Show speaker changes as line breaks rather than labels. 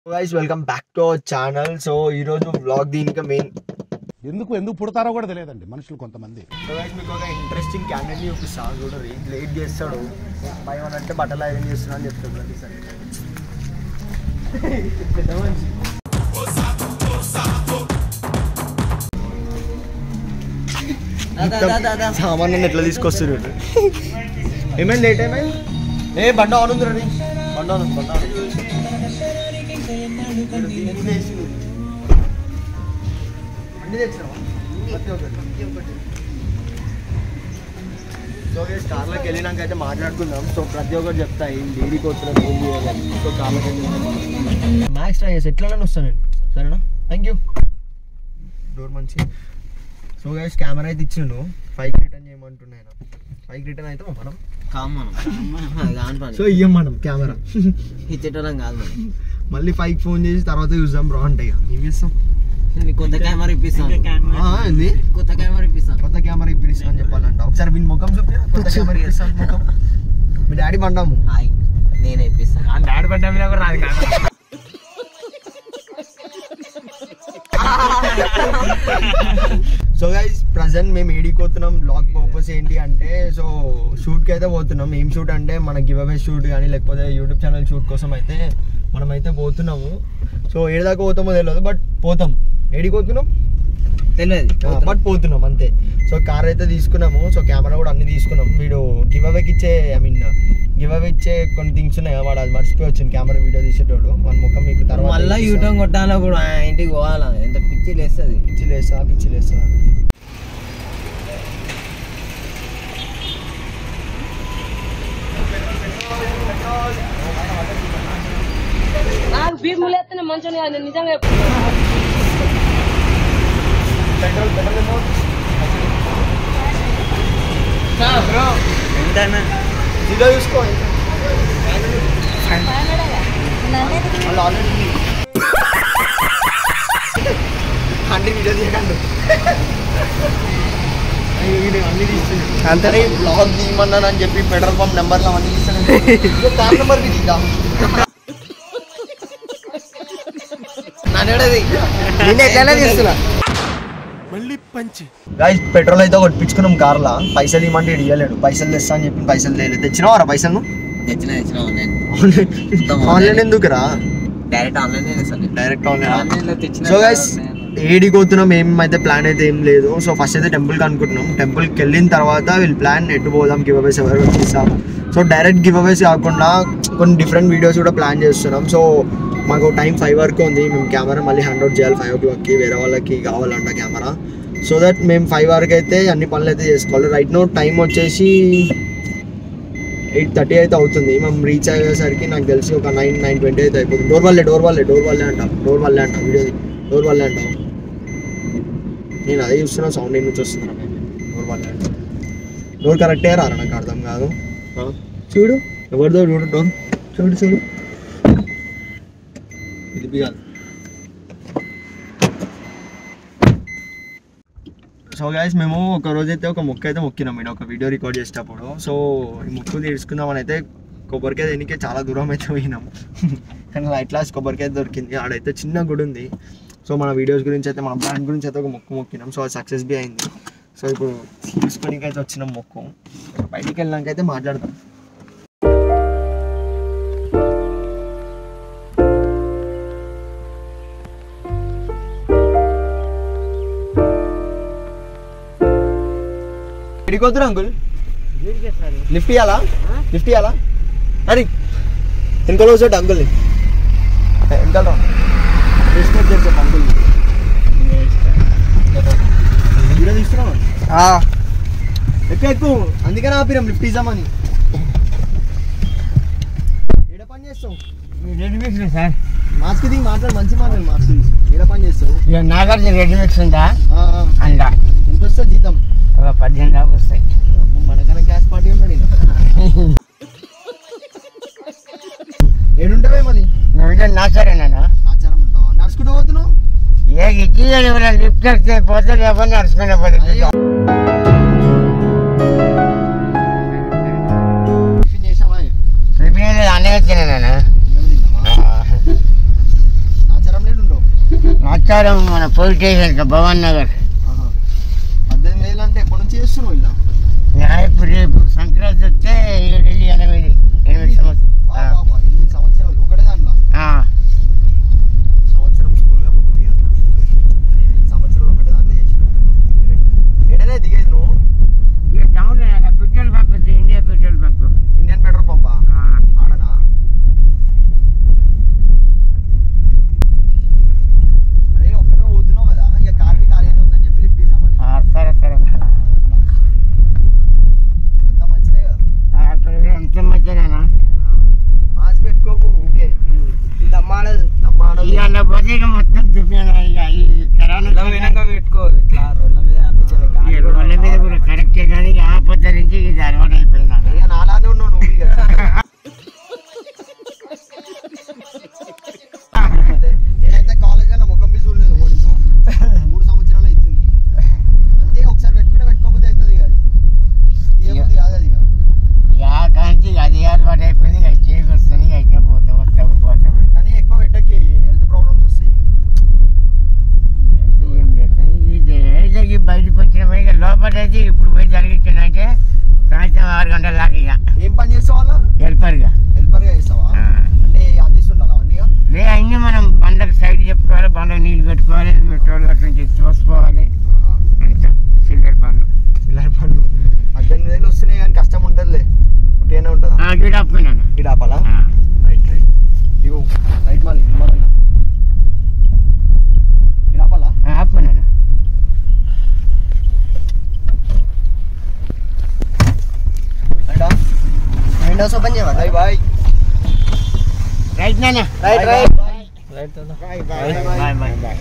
guys, welcome back to our channel. So ఈ రోజు vlog దీనికి మెయిన్
ఎందుకు పుడతారో కూడా తెలియదండి మనుషులు కొంతమంది.
సో గైస్ మీకు ఒక ఇంట్రెస్టింగ్ క్యాండిడేట్ చూపిస్తాను చూడండి. లేట్ చేస్తాడు బై వన్ అంటే బట్టలు ఐరన్ చేస్తున్నా అని చెప్తాడు ప్రతిసారి. పెద్ద మనిషి సామాన్లు ఎట్లా తీసుకొస్తున్నాడు. ఏమైంది లేట్ ఏమైంది? ఏ బండ ఆన్ ఉంది రండి. బండ ఆన్ ఉంది. అన్ని తెచ్చినావా? ప్రతి ఒక్కటి. సో గైస్ కార్లోకి వెళ్ళినాక అయితే మాట్లాడుకుందాం. సో ప్రతి ఒక్కటి చెప్తా ఏం డైరీకి వస్తున్నాం ఏం చేయాలి. సో కార్లోకి వెళ్ళి మ్యాక్స్ ట్రై చేసి ఎట్లా వస్తాను నేను. సరేనా? Thank you. డోర్ మంచి. సో గైస్ కెమెరా అయితే ఇచ్చిండు. 5కి రిటర్న్ చేయమంటున్నాను. 5కి రిటర్న్ అయితే మనం సో ఇయ్యం మనం కెమెరా
ఇచ్చేటోళ్ళం కాదు మనం.
మళ్ళీ 5కి ఫోన్ చేసి తర్వాత చూద్దాం బాగుంటాయి. ఏం చేస్తాం?
కొత్త కెమెరా ఇప్పిస్తాను. కొత్త కెమెరా
ఇప్పిస్తా అని చెప్పాలంట. ఒకసారి మీ ముఖం చూపి కొత్త కెమెరా చేస్తాను ముఖం. మీ డాడీ పడ్డాము.
నేనే ఇప్పిస్తాను. డాడీ పడ్డా కూడా రాదు.
సో గైస్ ప్రజెంట్ మేము ఏడికి పోతున్నాం. బ్లాగ్ పర్పస్ ఏంటి అంటే సో షూట్కి అయితే పోతున్నాం. ఏం షూట్ అంటే మన గివ్ అవే షూట్ కానీ లేకపోతే యూట్యూబ్ ఛానల్ షూట్ కోసం అయితే మనమైతే పోతున్నాము. సో ఏడు దాకా పోతామో తెలియదు బట్ పోతాం. ఏడికి పోతున్నాం
తెలియదు
బట్ పోతున్నాం అంతే. సో కార్ అయితే తీసుకున్నాము. సో కెమెరా కూడా అన్ని తీసుకున్నాం. వీడు గివ్ అవేకి ఇచ్చే గివ్ అవే ఇచ్చే కొన్ని థింగ్స్ ఉన్నాయి. వాడు అది మర్చిపోయి వచ్చింది కెమెరా వీడియో తీసేటోడు. మన ముఖం మీకు తర్వాత
మళ్ళీ యూట్యూబ్ కొట్టాలో కూడా ఇంటికి పోవాలా. ఎంత పిచ్చి లేస్తుంది.
పిచ్చి లేస్తా
నాకు బీర్ములు ఎత్తనే మంచిగా నిజంగా
ఇదో చూసుకో. అంటే వీడియో తీయకండి అన్ని తీస్తుంది అంతే. బ్లాగ్ తీయమన్నాను అని చెప్పి పెట్రోల్ పంప్ నెంబర్లు అవన్నీ తీస్తాను. కార్ నెంబర్ తీద్దాం. గైస్ పెట్రోల్ అయితే కొట్టించుకున్నాం కార్లా. పైసలు ఇవ్వమంటే ఇవ్వలేడు. పైసలు తెస్తా అని చెప్పి పైసలు లేదు. తెచ్చినావారా పైసలు? ఆన్లైన్ ఎందుకురా?
Direct
online. సో గైస్ ఏడికి పోతున్నాం ఏమైతే ప్లాన్ అయితే ఏం లేదు. సో ఫస్ట్ అయితే టెంపుల్కి అనుకుంటున్నాం. టెంపుల్కి వెళ్ళిన తర్వాత వీళ్ళు ప్లాన్ ఎటు పోదాం, గివ్ అవేస్ ఎవరు ఇస్తాము. సో డైరెక్ట్ గివ్ అవేస్ కాకుండా కొన్ని డిఫరెంట్ వీడియోస్ కూడా ప్లాన్ చేస్తున్నాం. సో మాకు టైం 5 వరకు ఉంది. మేము కెమెరా మళ్ళీ హ్యాండ్ అవుట్ చేయాలి 5 o'clockకి. వేరే వాళ్ళకి కావాలంట కెమెరా. సో దట్ మేము 5 వరకు అయితే అన్ని పనులు అయితే చేసుకోవాలి. రైట్ నో టైం వచ్చేసి 8:30 అయితే అవుతుంది. మేము రీచ్ అయ్యేసరికి నాకు తెలిసి ఒక 9-9:20 అయితే అయిపోతుంది. డోర్ వల్లే అంట వీడియోది. డోర్ వల్లే అంటాం. నేను అదే చూస్తున్నా. సౌండ్ నుంచి వస్తున్నా. డోర్ వల్లే అంట. డోర్ కరెక్టే రారా? నాకు అర్థం కాదు. చూడు ఎవరిదో డోర్ చూడు ఇది బిగాలి. సో గైస్ మేము ఒక రోజైతే ఒక మొక్క అయితే మొక్కినాం. నేను ఒక వీడియో రికార్డ్ చేసేటప్పుడు. సో ఈ మొక్కు తీర్చుకుందామని అయితే కొబ్బరికాయ దేనికి చాలా దూరం అయితే పోయినాము. కానీ లైట్ లాస్ట్ కొబ్బరికాయ దొరికింది. ఆడైతే చిన్న గుడి ఉంది. సో మన వీడియోస్ గురించి అయితే మన బ్రాండ్ గురించి అయితే ఒక మొక్కు మొక్కినాం. సో అది సక్సెస్ బి అయింది. సో ఇప్పుడు తీసుకోనికి అయితే వచ్చినాం మొక్కు. బయటికి వెళ్ళినాక అయితే మాట్లాడతాం. ఎడికొద్దురు అంకుల్? లిఫ్ట్ ఇవ్వాలా? అరే వెనకాల వచ్చాడు అంకుల్ని. వెనకాల రెస్పెక్ట్ చేస్తాం అంకుల్ని. వీడియో తీస్తున్నావా? ఎక్కువ అందుకని ఆపిరాం లిఫ్ట్ ఇద్దామని. ఏడ పని చేస్తావు?
సార్
మాస్క్ దిగి మాట్లాడు. మంచి మాట్లాడు. మాస్క్ దిగి ఏడ పని చేస్తావు?
నాగార్జున రెడీమేడ్స్ ఉందా? అంట
ఎంత వస్తుంది జీతం?
18 దాకా వస్తాయి.
మనకన్నా క్యాష్ పార్టీ ఉన్నాడు. ఏడుంటావే మళ్ళీ?
నాచారేనా?
ఆచారం ఉంటావా? నడుచుకుంటూ పోతున్నావు?
ఏ ఇచ్చి లిఫ్ట్ పోతే లేకపోతే నడుచుకునే పోతుంది.
టిఫిన్ చేసావా?
టిఫిన్ అనే వచ్చినా నేను. ప్రకారం మన పోలీస్ స్టేషన్ భవన్ నగర్
18,000 అంటే ఎప్పటి నుంచి చేస్తున్నావు ఇలా?
ఇప్పుడు రేపు సంక్రాంతి వస్తే 7,8 సంవత్సరాలు.
8 సంవత్సరాలు ఒకటే దాంట్లో సంవత్సరం స్కూల్గా పోతుంది కదా. 8 సంవత్సరాలు ఒకటే దాంట్లో చేసినావు. ఎడనే దిగేది నువ్వు?
Down petrol pump India petrol pump.
Indian petrol పంపా ఆడనా? అదే ఒక్కనే పోతున్నావు కదా, ఇక కార్కి ఖాళీ ఉందని చెప్పి లిఫ్ట్ ఇద్దామని.
సరే సరే
అంత మంచిదే కదా.
ఎంత మంచిదేనా?
మాస్క్ పెట్టుకోకు ఊకే. దమ్మాడదు
ఇక పోతే ఇక మొత్తం దుబ్బేనా ఇక ఈ కరోనా
పెట్టుకో. ఇట్లా రోడ్ల మీద
రోడ్ల మీద కూడా కరెక్టే కానీ ఆ పొద్దు నుంచి ఇది అలవాటు అయిపోయినా.
ఇక నాలానే ఉన్నావు నువ్వు. ఇక నేనైతే కాలేజ్ లో ముఖం బి చూడలేదు. 3 సంవత్సరాలు అవుతుంది అంతే. ఒకసారి పెట్టుకోకపోతే అవుతుంది ఇక అది ఏముంది కాదు అది.
ఇక కానీ అది అలవాటు అయిపోయింది. ఇక చేసి వస్తుంది. ఇక అయితే పోతాం
కానీ ఎక్కువ పెట్టకి హెల్త్ ప్రాబ్లమ్స్ వస్తాయి.
ఏం చేస్తాం ఇది బయటకు వచ్చిన ఇక లోపల అయితే ఇప్పుడు పోయి జరిగించానంటే సాయంత్రం 6 గంటల దాకా ఇక
ఏం పని చేస్తావు అలా?
హెల్పర్గా
చేస్తావా? అంటే అందిస్తుండాలి అవన్నీ.
లే అన్నీ మనం బండ్లకు సైడ్ చెప్పుకోవాలి, బండ్లకు నీళ్ళు పెట్టుకోవాలి, మెట్రోలు అట్లా చూసుకోవాలి. అంతా సిల్లర్ పనులు.
పిల్లల పనులు 18,000 వస్తున్నాయి కానీ కష్టం ఉంటుందిలే. పుట్టేనే ఉంటుందా?
గిడాపున్నాను
ఇటు ఆపాలా? రైట్ ఇగో రైట్ మళ్ళీ నిమ్మలంగా ఇటు ఆపాలా?
ఆపున్నాను.
విండోస్ ఓపెన్ చేయవా? బాయ్
రైట్ నాన్న.
Right
bye bye.